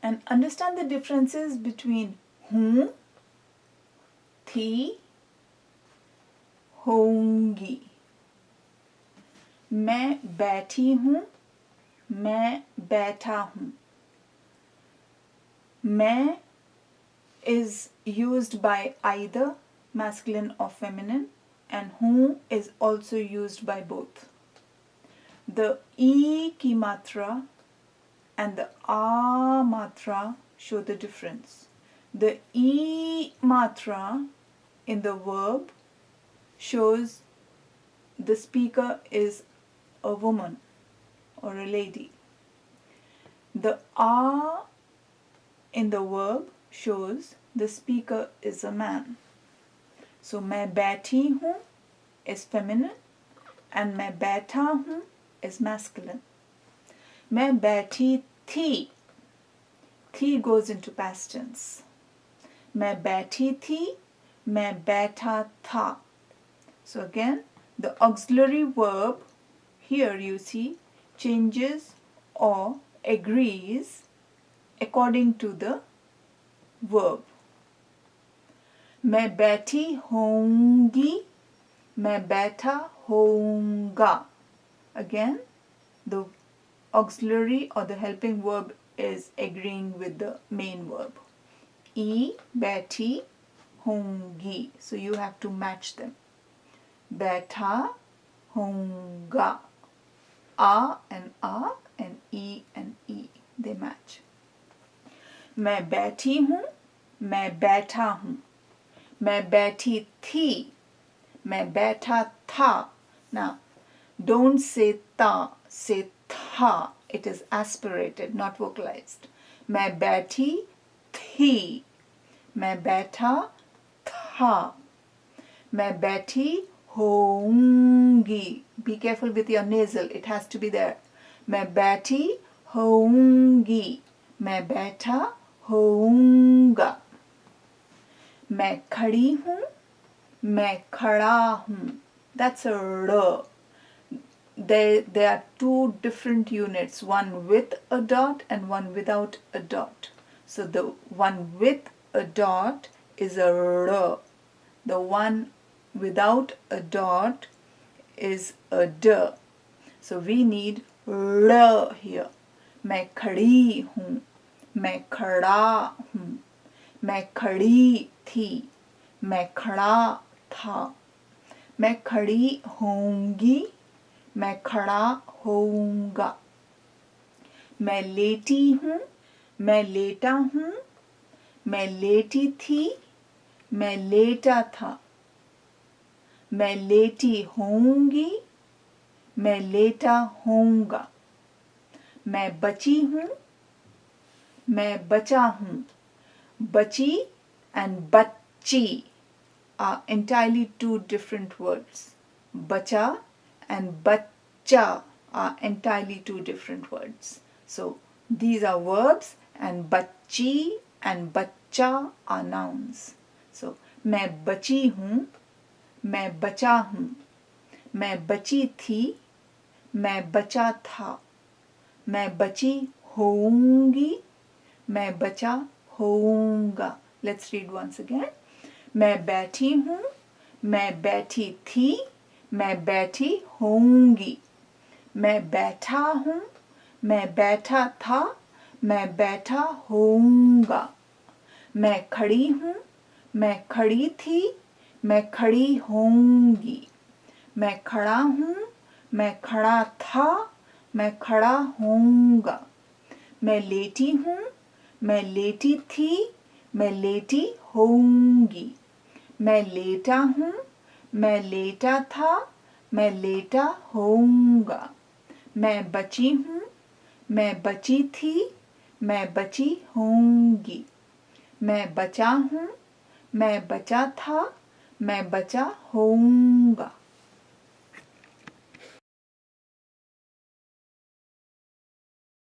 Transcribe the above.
And understand the differences between हूँ, थी, होंगी. मैं बैठी हूँ, मैं बैठा हूँ. मैं is used by either masculine or feminine, and हूँ is also used by both. The E की मात्रा and the A matra show the difference. The E matra in the verb shows the speaker is a woman or a lady. The A in the verb shows the speaker is a man. So मैं बैठी हूँ is feminine and मैं बैठा हूँ is masculine. मैं बैठी थी. Thee goes into past tense. मैं बैठी थी, मैं बैठा था. So again, the auxiliary verb here you see changes or agrees according to the verb. मैं बैठी होंगी, मैं बैठा होऊंगा. Again, the auxiliary or the helping verb is agreeing with the main verb. E, बैठी, होंगी. So you have to match them. बैठा, होऊंगा. A and E and E. They match. मैं बैठी हूँ, मैं बैठा हूँ. मैं बैठी थी, मैं बैठा था. Now, don't say ta, say tha. It is aspirated, not vocalized. मैं बैठी थी, मैं बैठा था. मैं बैठी होऊंगी. Be careful with your nasal, it has to be there. मैं बैठी होऊंगी, मैं बैठा होऊंगा. मैं खड़ी हूँ, मैं खड़ा हूँ. That's a r. There are two different units, one with a dot and one without a dot. So the one with a dot is a r. The one without a dot is a d. So we need r here. मैं खड़ी हूँ, मैं खड़ा हूँ. मैं खड़ी थी, मैं खड़ा था. मैं खड़ी होंगी, मैं खड़ा होऊंगा. मैं लेटी हूँ, मैं लेटा हूँ. मैं लेटी थी, मैं लेटा था. मैं लेटी होऊंगी, मैं लेटा होऊंगा. मैं बची हूँ, मैं बचा हूँ. बची and बच्ची are entirely two different words. Bacha and bachcha are entirely two different words. So these are verbs and bachchi and bachcha are nouns. So मैं बची हूँ, मैं बचा हूँ. मैं बची थी, मैं बचा था. मैं बची होऊंगी, मैं बचा होऊंगा. Let's read once again. मैं बैठी हूँ, मैं बैठी थी, मैं बैठी होऊंगी. मैं बैठा हूँ, मैं बैठा था, मैं बैठा होऊंगा. मैं खड़ी हूँ, मैं खड़ी थी, मैं खड़ी होऊंगी. मैं खड़ा हूँ, मैं खड़ा था, मैं खड़ा होऊंगा. मैं लेटी हूँ, मैं लेटी थी, मैं लेटी होऊंगी. मैं लेटा हूँ, मैं लेटा था, मैं लेटा होऊंगा. मैं बची हूँ, मैं बची थी, मैं बची होऊंगी. मैं बचा हूँ, मैं बचा था, मैं बचा होऊंगा.